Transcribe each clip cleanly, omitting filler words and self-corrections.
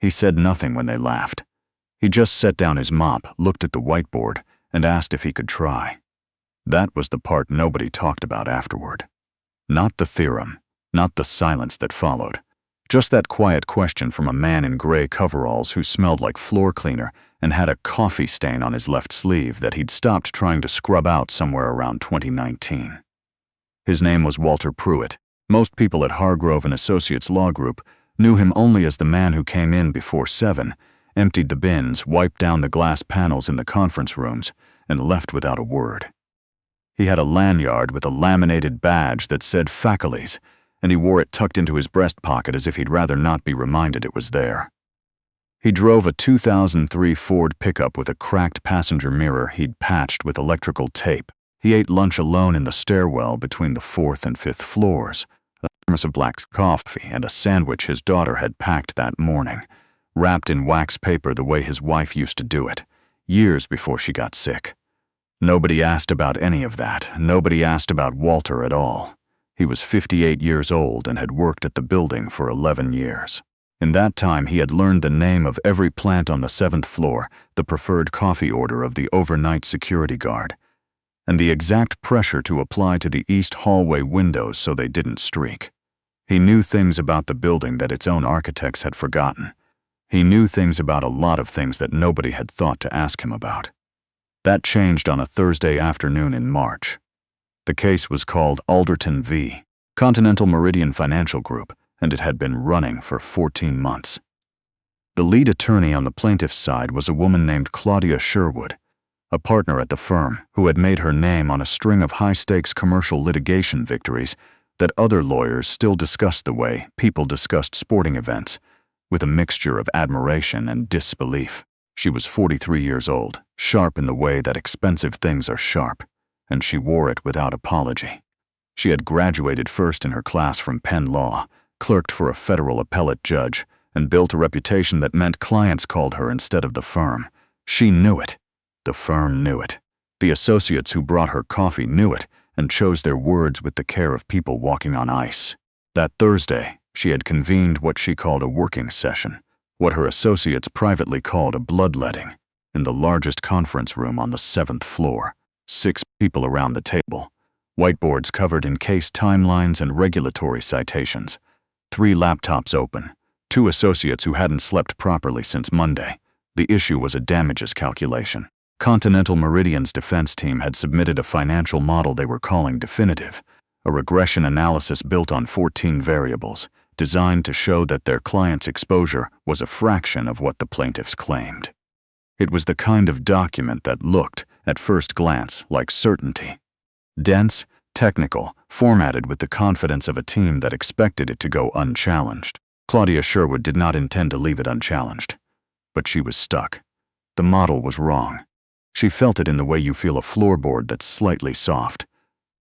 He said nothing when they laughed. He just set down his mop, looked at the whiteboard, and asked if he could try. That was the part nobody talked about afterward. Not the theorem, not the silence that followed. Just that quiet question from a man in gray coveralls who smelled like floor cleaner and had a coffee stain on his left sleeve that he'd stopped trying to scrub out somewhere around 2019. His name was Walter Pruitt. Most people at Hargrove and Associates Law Group knew him only as the man who came in before 7, emptied the bins, wiped down the glass panels in the conference rooms, and left without a word. He had a lanyard with a laminated badge that said faculties, and he wore it tucked into his breast pocket as if he'd rather not be reminded it was there. He drove a 2003 Ford pickup with a cracked passenger mirror he'd patched with electrical tape. He ate lunch alone in the stairwell between the 4th and 5th floors, a thermos of black coffee and a sandwich his daughter had packed that morning, wrapped in wax paper the way his wife used to do it, years before she got sick. Nobody asked about any of that. Nobody asked about Walter at all. He was 58 years old and had worked at the building for 11 years. In that time, he had learned the name of every plant on the 7th floor, the preferred coffee order of the overnight security guard, and the exact pressure to apply to the east hallway windows so they didn't streak. He knew things about the building that its own architects had forgotten. He knew things about a lot of things that nobody had thought to ask him about. That changed on a Thursday afternoon in March. The case was called Alderton v. Continental Meridian Financial Group, and it had been running for 14 months. The lead attorney on the plaintiff's side was a woman named Claudia Sherwood, a partner at the firm who had made her name on a string of high-stakes commercial litigation victories that other lawyers still discussed the way people discussed sporting events, with a mixture of admiration and disbelief. She was 43 years old, sharp in the way that expensive things are sharp, and she wore it without apology. She had graduated first in her class from Penn Law, clerked for a federal appellate judge, and built a reputation that meant clients called her instead of the firm. She knew it. The firm knew it. The associates who brought her coffee knew it and chose their words with the care of people walking on ice. That Thursday, she had convened what she called a working session, what her associates privately called a bloodletting, in the largest conference room on the 7th floor. 6 people around the table, whiteboards covered in case timelines and regulatory citations, 3 laptops open, 2 associates who hadn't slept properly since Monday. The issue was a damages calculation. Continental Meridian's defense team had submitted a financial model they were calling definitive, a regression analysis built on 14 variables, designed to show that their client's exposure was a fraction of what the plaintiffs claimed. It was the kind of document that looked, at first glance, like certainty. Dense, technical, formatted with the confidence of a team that expected it to go unchallenged. Claudia Sherwood did not intend to leave it unchallenged. But she was stuck. The model was wrong. She felt it in the way you feel a floorboard that's slightly soft.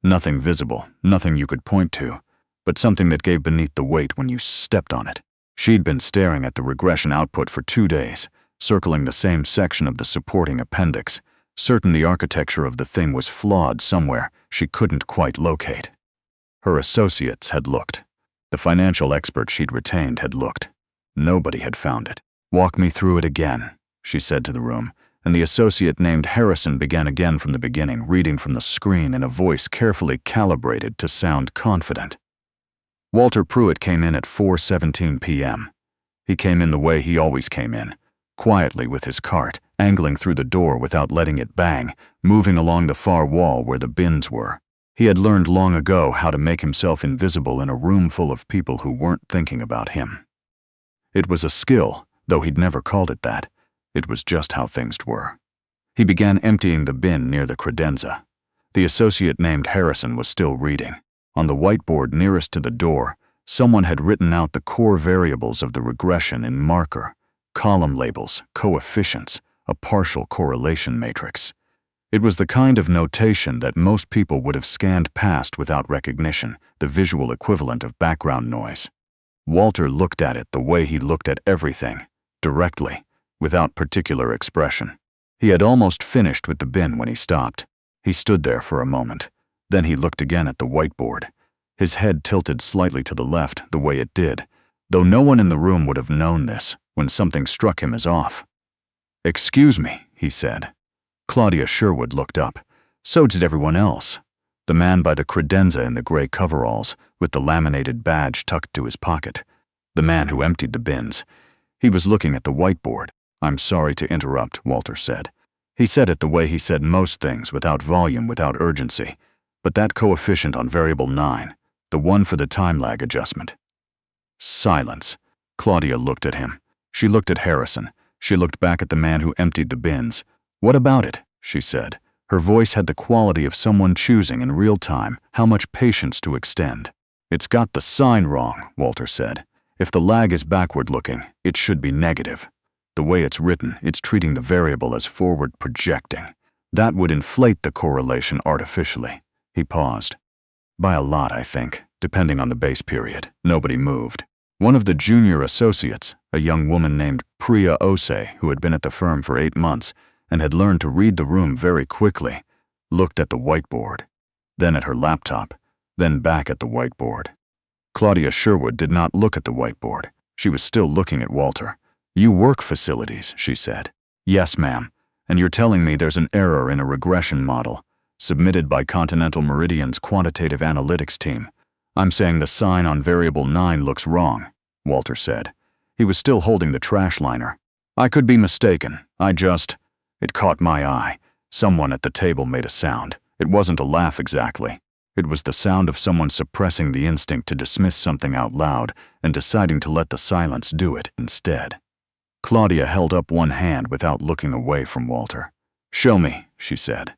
Nothing visible, nothing you could point to, but something that gave beneath the weight when you stepped on it. She'd been staring at the regression output for 2 days, circling the same section of the supporting appendix, certain the architecture of the thing was flawed somewhere she couldn't quite locate. Her associates had looked. The financial expert she'd retained had looked. Nobody had found it. "Walk me through it again," she said to the room, and the associate named Harrison began again from the beginning, reading from the screen in a voice carefully calibrated to sound confident. Walter Pruitt came in at 4:17 p.m. He came in the way he always came in, quietly with his cart, angling through the door without letting it bang, moving along the far wall where the bins were. He had learned long ago how to make himself invisible in a room full of people who weren't thinking about him. It was a skill, though he'd never called it that. It was just how things were. He began emptying the bin near the credenza. The associate named Harrison was still reading. On the whiteboard nearest to the door, someone had written out the core variables of the regression in marker, column labels, coefficients, a partial correlation matrix. It was the kind of notation that most people would have scanned past without recognition, the visual equivalent of background noise. Walter looked at it the way he looked at everything, directly, without particular expression. He had almost finished with the bin when he stopped. He stood there for a moment. Then he looked again at the whiteboard. His head tilted slightly to the left the way it did, though no one in the room would have known this. when something struck him as off. "Excuse me," he said. Claudia Sherwood looked up. So did everyone else. The man by the credenza in the gray coveralls, with the laminated badge tucked to his pocket. The man who emptied the bins. He was looking at the whiteboard. "I'm sorry to interrupt," Walter said. He said it the way he said most things, without volume, without urgency. But that coefficient on variable 9, the one for the time lag adjustment. Silence. Claudia looked at him. She looked at Harrison. She looked back at the man who emptied the bins. "What about it?" she said. Her voice had the quality of someone choosing in real time how much patience to extend. "It's got the sign wrong," Walter said. "If the lag is backward-looking, it should be negative. The way it's written, it's treating the variable as forward projecting. That would inflate the correlation artificially." He paused. "By a lot, I think, depending on the base period." Nobody moved. One of the junior associates, a young woman named Priya Ose, who had been at the firm for 8 months and had learned to read the room very quickly, looked at the whiteboard, then at her laptop, then back at the whiteboard. Claudia Sherwood did not look at the whiteboard. She was still looking at Walter. "You work facilities," she said. "Yes, ma'am. And you're telling me there's an error in a regression model, submitted by Continental Meridian's quantitative analytics team. I'm saying the sign on variable 9 looks wrong," Walter said. He was still holding the trash liner. "I could be mistaken. It caught my eye. Someone at the table made a sound. It wasn't a laugh exactly. It was the sound of someone suppressing the instinct to dismiss something out loud and deciding to let the silence do it instead." Claudia held up one hand without looking away from Walter. "Show me," she said.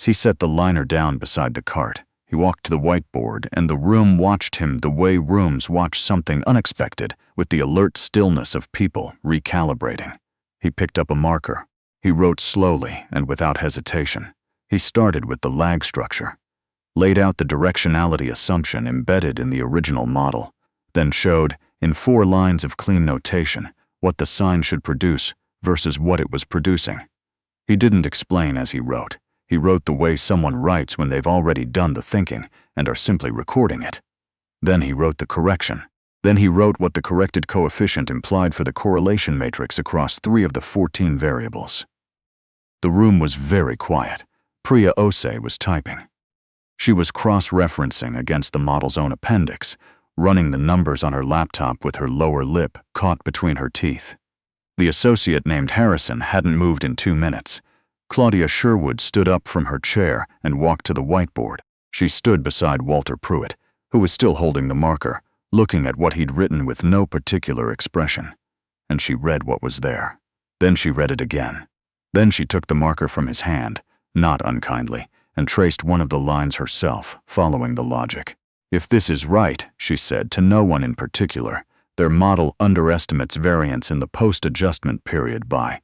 He set the liner down beside the cart. He walked to the whiteboard, and the room watched him the way rooms watch something unexpected, with the alert stillness of people recalibrating. He picked up a marker. He wrote slowly and without hesitation. He started with the lag structure, laid out the directionality assumption embedded in the original model, then showed, in 4 lines of clean notation, what the sign should produce versus what it was producing. He didn't explain as he wrote. He wrote the way someone writes when they've already done the thinking and are simply recording it. Then he wrote the correction. Then he wrote what the corrected coefficient implied for the correlation matrix across 3 of the 14 variables. The room was very quiet. Priya Ose was typing. She was cross-referencing against the model's own appendix, running the numbers on her laptop with her lower lip caught between her teeth. The associate named Harrison hadn't moved in 2 minutes. Claudia Sherwood stood up from her chair and walked to the whiteboard. She stood beside Walter Pruitt, who was still holding the marker, looking at what he'd written with no particular expression. And she read what was there. Then she read it again. Then she took the marker from his hand, not unkindly, and traced one of the lines herself, following the logic. "If this is right," she said to no one in particular, "their model underestimates variance in the post-adjustment period by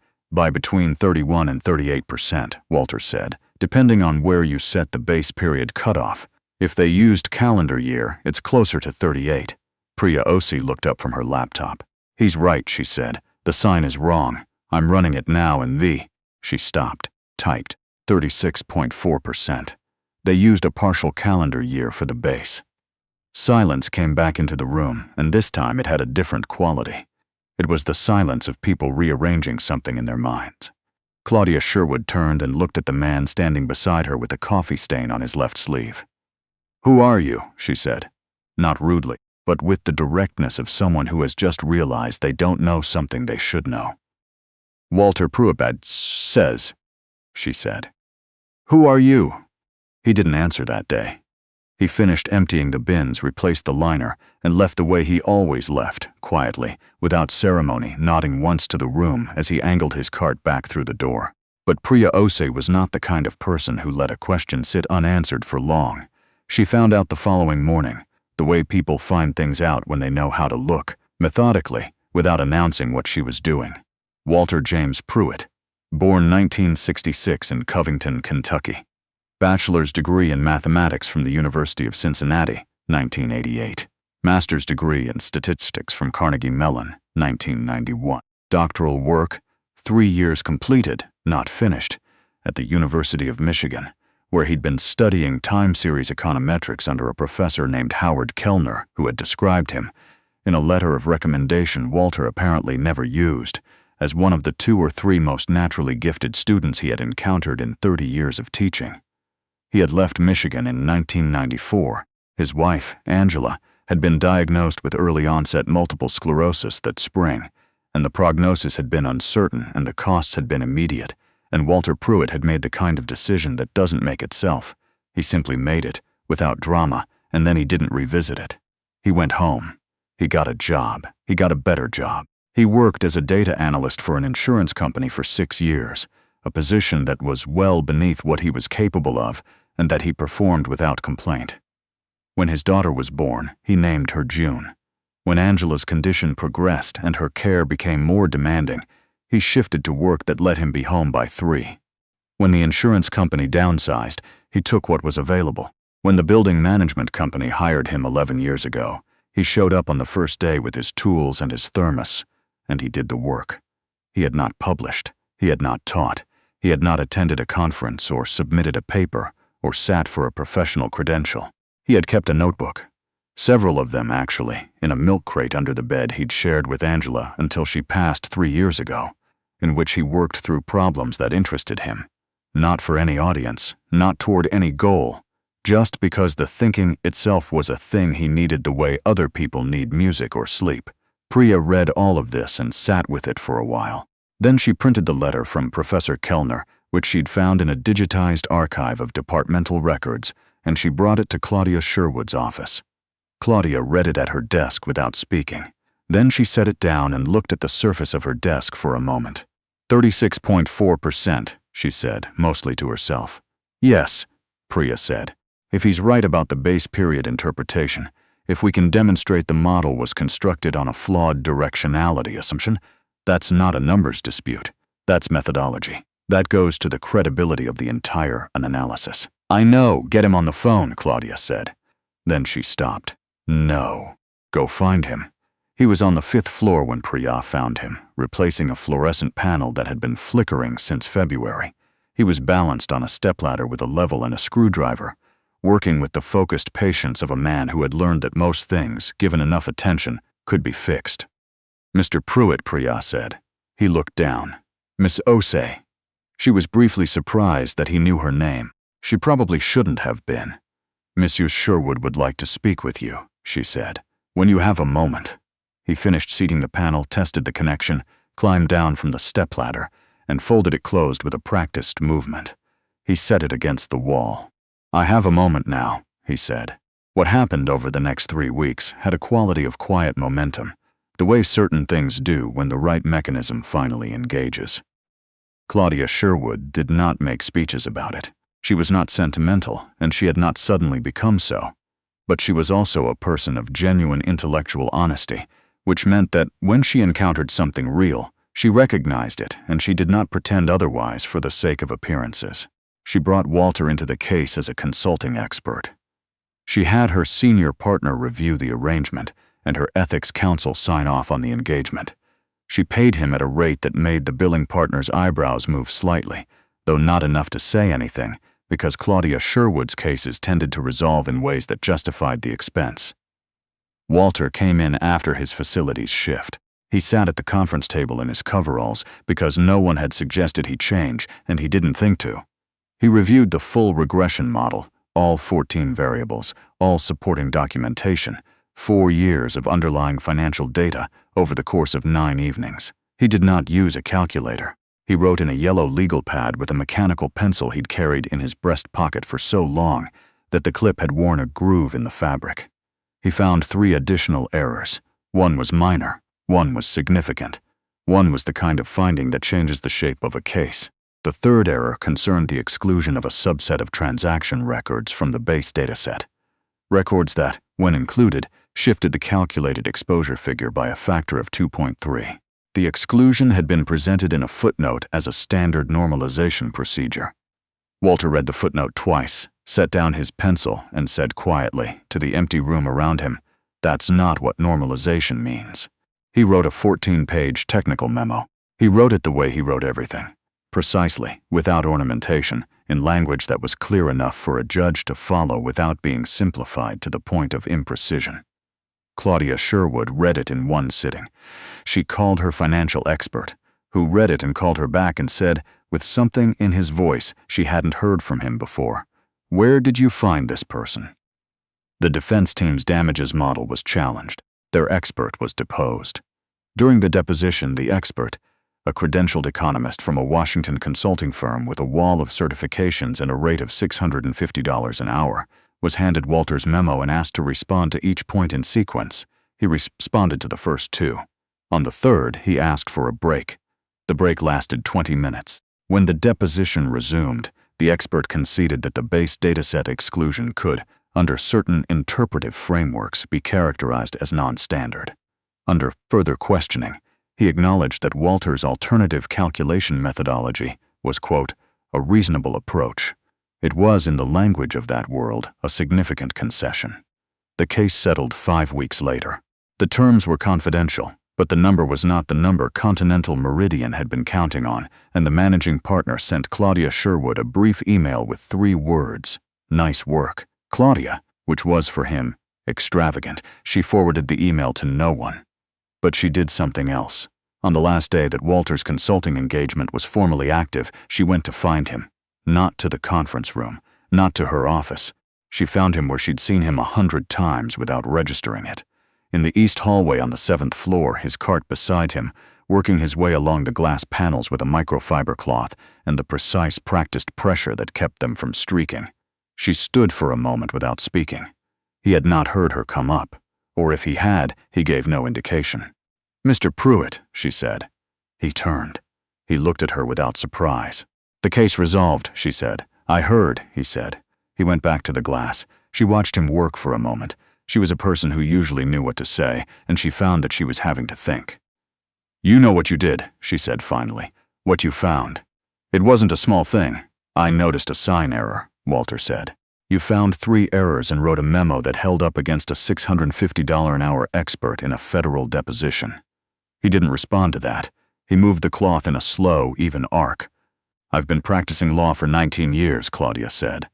between 31 and 38%, Walter said, depending on where you set the base period cutoff. If they used calendar year, it's closer to 38. Priya Ose looked up from her laptop. "He's right," she said. "The sign is wrong. I'm running it now and She stopped, typed, 36.4%. They used a partial calendar year for the base. Silence came back into the room, and this time it had a different quality. It was the silence of people rearranging something in their minds. Claudia Sherwood turned and looked at the man standing beside her with a coffee stain on his left sleeve. "Who are you?" she said, not rudely, but with the directness of someone who has just realized they don't know something they should know. "Walter Pruitt says," she said. "Who are you?" He didn't answer that day. He finished emptying the bins, replaced the liner, and left the way he always left, quietly, without ceremony, nodding once to the room as he angled his cart back through the door. But Priya Ose was not the kind of person who let a question sit unanswered for long. She found out the following morning, the way people find things out when they know how to look, methodically, without announcing what she was doing. Walter James Pruitt, born 1966 in Covington, Kentucky. Bachelor's degree in mathematics from the University of Cincinnati, 1988. Master's degree in statistics from Carnegie Mellon, 1991. Doctoral work, 3 years completed, not finished, at the University of Michigan, where he'd been studying time series econometrics under a professor named Howard Kellner, who had described him, in a letter of recommendation Walter apparently never used, as one of the 2 or 3 most naturally gifted students he had encountered in 30 years of teaching. He had left Michigan in 1994. His wife, Angela, had been diagnosed with early-onset multiple sclerosis that spring, and the prognosis had been uncertain and the costs had been immediate, and Walter Pruitt had made the kind of decision that doesn't make itself. He simply made it, without drama, and then he didn't revisit it. He went home. He got a job. He got a better job. He worked as a data analyst for an insurance company for 6 years, a position that was well beneath what he was capable of and that he performed without complaint. When his daughter was born, he named her June. When Angela's condition progressed and her care became more demanding, he shifted to work that let him be home by 3. When the insurance company downsized, he took what was available. When the building management company hired him 11 years ago, he showed up on the first day with his tools and his thermos, and he did the work. He had not published, he had not taught, he had not attended a conference or submitted a paper or sat for a professional credential. He had kept a notebook, several of them actually, in a milk crate under the bed he'd shared with Angela until she passed 3 years ago, in which he worked through problems that interested him, not for any audience, not toward any goal, just because the thinking itself was a thing he needed the way other people need music or sleep. Priya read all of this and sat with it for a while. Then she printed the letter from Professor Kellner, which she'd found in a digitized archive of departmental records, and she brought it to Claudia Sherwood's office. Claudia read it at her desk without speaking. Then she set it down and looked at the surface of her desk for a moment. 36.4%, she said, mostly to herself. Yes, Priya said. If he's right about the base period interpretation, if we can demonstrate the model was constructed on a flawed directionality assumption, that's not a numbers dispute. That's methodology. That goes to the credibility of the entire analysis. I know, get him on the phone, Claudia said. Then she stopped. No. Go find him. He was on the 5th floor when Priya found him, replacing a fluorescent panel that had been flickering since February. He was balanced on a stepladder with a level and a screwdriver, working with the focused patience of a man who had learned that most things, given enough attention, could be fixed. Mr. Pruitt, Priya said. He looked down. Miss Osei. She was briefly surprised that he knew her name. She probably shouldn't have been. Monsieur Sherwood would like to speak with you, she said. When you have a moment. He finished seating the panel, tested the connection, climbed down from the stepladder, and folded it closed with a practiced movement. He set it against the wall. I have a moment now, he said. What happened over the next 3 weeks had a quality of quiet momentum, the way certain things do when the right mechanism finally engages. Claudia Sherwood did not make speeches about it. She was not sentimental, and she had not suddenly become so. But she was also a person of genuine intellectual honesty, which meant that when she encountered something real, she recognized it, and she did not pretend otherwise for the sake of appearances. She brought Walter into the case as a consulting expert. She had her senior partner review the arrangement, and her ethics counsel sign off on the engagement. She paid him at a rate that made the billing partner's eyebrows move slightly, though not enough to say anything, because Claudia Sherwood's cases tended to resolve in ways that justified the expense. Walter came in after his facilities shift. He sat at the conference table in his coveralls because no one had suggested he change, and he didn't think to. He reviewed the full regression model, all 14 variables, all supporting documentation, 4 years of underlying financial data over the course of 9 evenings. He did not use a calculator. He wrote in a yellow legal pad with a mechanical pencil he'd carried in his breast pocket for so long that the clip had worn a groove in the fabric. He found 3 additional errors. One was minor, one was significant, one was the kind of finding that changes the shape of a case. The third error concerned the exclusion of a subset of transaction records from the base dataset. Records that, when included, shifted the calculated exposure figure by a factor of 2.3. The exclusion had been presented in a footnote as a standard normalization procedure. Walter read the footnote twice, set down his pencil, and said quietly, to the empty room around him, "That's not what normalization means." He wrote a 14-page technical memo. He wrote it the way he wrote everything, precisely, without ornamentation, in language that was clear enough for a judge to follow without being simplified to the point of imprecision. Claudia Sherwood read it in one sitting. She called her financial expert, who read it and called her back and said, with something in his voice she hadn't heard from him before, "Where did you find this person?" The defense team's damages model was challenged. Their expert was deposed. During the deposition, the expert, a credentialed economist from a Washington consulting firm with a wall of certifications and a rate of $650 an hour, was handed Walter's memo and asked to respond to each point in sequence. He responded to the first two. On the third, he asked for a break. The break lasted 20 minutes. When the deposition resumed, the expert conceded that the base dataset exclusion could, under certain interpretive frameworks, be characterized as non-standard. Under further questioning, he acknowledged that Walter's alternative calculation methodology was, quote, a reasonable approach. It was, in the language of that world, a significant concession. The case settled 5 weeks later. The terms were confidential, but the number was not the number Continental Meridian had been counting on, and the managing partner sent Claudia Sherwood a brief email with 3 words, "Nice work." Claudia, which was for him extravagant, she forwarded the email to no one. But she did something else. On the last day that Walter's consulting engagement was formally active, she went to find him. Not to the conference room, not to her office. She found him where she'd seen him 100 times without registering it. In the east hallway on the 7th floor, his cart beside him, working his way along the glass panels with a microfiber cloth and the precise, practiced pressure that kept them from streaking. She stood for a moment without speaking. He had not heard her come up, or if he had, he gave no indication. "Mr. Pruitt," she said. He turned. He looked at her without surprise. "The case resolved," she said. "I heard," he said. He went back to the glass. She watched him work for a moment. She was a person who usually knew what to say, and she found that she was having to think. "You know what you did," she said finally. "What you found. It wasn't a small thing. I noticed a sign error," Walter said. "You found 3 errors and wrote a memo that held up against a $650 an hour expert in a federal deposition." He didn't respond to that. He moved the cloth in a slow, even arc. "I've been practicing law for 19 years, Claudia said.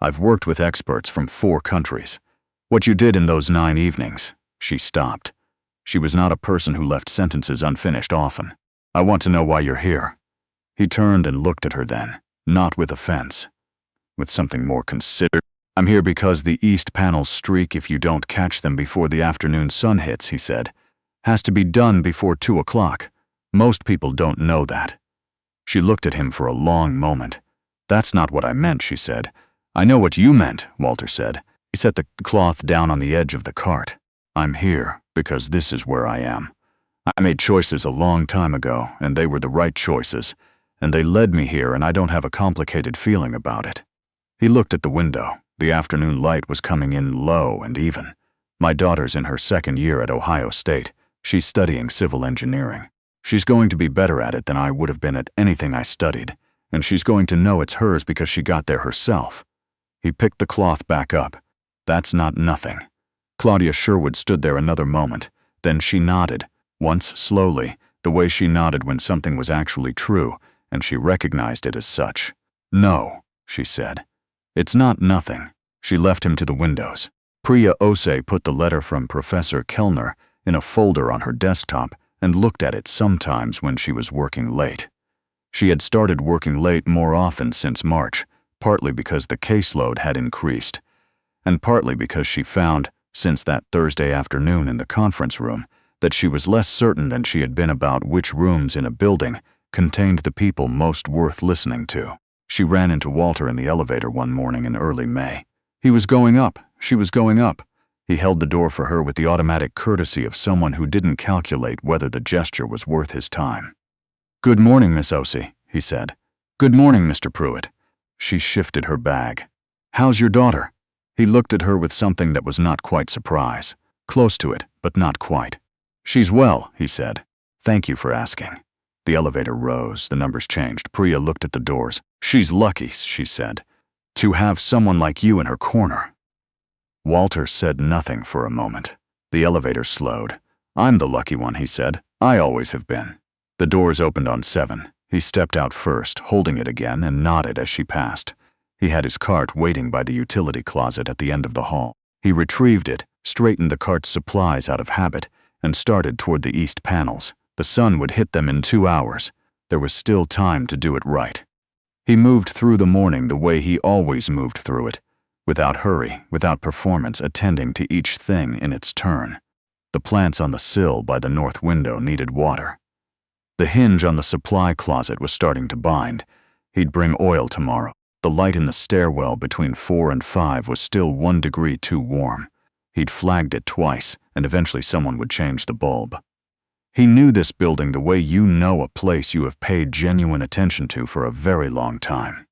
I've worked with experts from 4 countries. What you did in those 9 evenings," she stopped. She was not a person who left sentences unfinished often. "I want to know why you're here." He turned and looked at her then, not with offense, with something more considered. "I'm here because the east panels streak if you don't catch them before the afternoon sun hits," he said. "Has to be done before 2 o'clock. Most people don't know that." She looked at him for a long moment. "That's not what I meant," she said. "I know what you meant," Walter said. He set the cloth down on the edge of the cart. "I'm here because this is where I am. I made choices a long time ago, and they were the right choices, and they led me here, and I don't have a complicated feeling about it." He looked at the window. The afternoon light was coming in low and even. "My daughter's in her 2nd year at Ohio State. She's studying civil engineering. She's going to be better at it than I would have been at anything I studied, and she's going to know it's hers because she got there herself." He picked the cloth back up. "That's not nothing." Claudia Sherwood stood there another moment. Then she nodded, once slowly, the way she nodded when something was actually true, and she recognized it as such. "No," she said. "It's not nothing." She left him to the windows. Priya Ose put the letter from Professor Kellner in a folder on her desktop and looked at it sometimes when she was working late. She had started working late more often since March, partly because the caseload had increased, and partly because she found, since that Thursday afternoon in the conference room, that she was less certain than she had been about which rooms in a building contained the people most worth listening to. She ran into Walter in the elevator one morning in early May. He was going up. She was going up. He held the door for her with the automatic courtesy of someone who didn't calculate whether the gesture was worth his time. "Good morning, Miss Ose," he said. "Good morning, Mr. Pruitt." She shifted her bag. "How's your daughter?" He looked at her with something that was not quite surprise. Close to it, but not quite. "She's well," he said. "Thank you for asking." The elevator rose, the numbers changed. Priya looked at the doors. "She's lucky," she said, "to have someone like you in her corner." Walter said nothing for a moment. The elevator slowed. "I'm the lucky one," he said. "I always have been." The doors opened on 7. He stepped out first, holding it again, and nodded as she passed. He had his cart waiting by the utility closet at the end of the hall. He retrieved it, straightened the cart's supplies out of habit, and started toward the east panels. The sun would hit them in 2 hours. There was still time to do it right. He moved through the morning the way he always moved through it, without hurry, without performance, attending to each thing in its turn. The plants on the sill by the north window needed water. The hinge on the supply closet was starting to bind. He'd bring oil tomorrow. The light in the stairwell between 4 and 5 was still 1 degree too warm. He'd flagged it twice, and eventually someone would change the bulb. He knew this building the way you know a place you have paid genuine attention to for a very long time.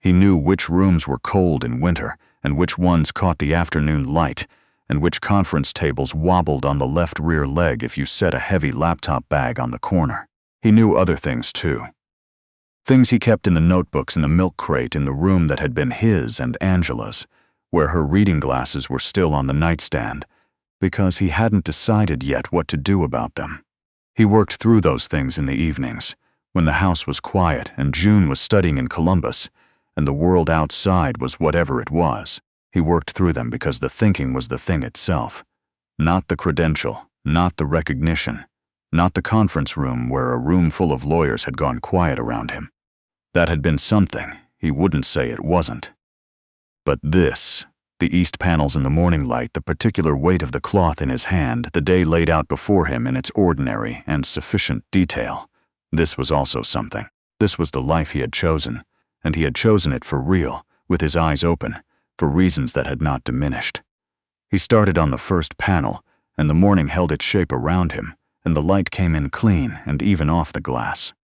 He knew which rooms were cold in winter, and which ones caught the afternoon light, and which conference tables wobbled on the left rear leg if you set a heavy laptop bag on the corner. He knew other things too. Things he kept in the notebooks in the milk crate in the room that had been his and Angela's, where her reading glasses were still on the nightstand, because he hadn't decided yet what to do about them. He worked through those things in the evenings, when the house was quiet and June was studying in Columbus, and the world outside was whatever it was. He worked through them because the thinking was the thing itself, not the credential, not the recognition, not the conference room where a room full of lawyers had gone quiet around him. That had been something, he wouldn't say it wasn't. But this, the east panels in the morning light, the particular weight of the cloth in his hand, the day laid out before him in its ordinary and sufficient detail, this was also something. This was the life he had chosen, and he had chosen it for real, with his eyes open, for reasons that had not diminished. He started on the first panel, and the morning held its shape around him, and the light came in clean and even off the glass.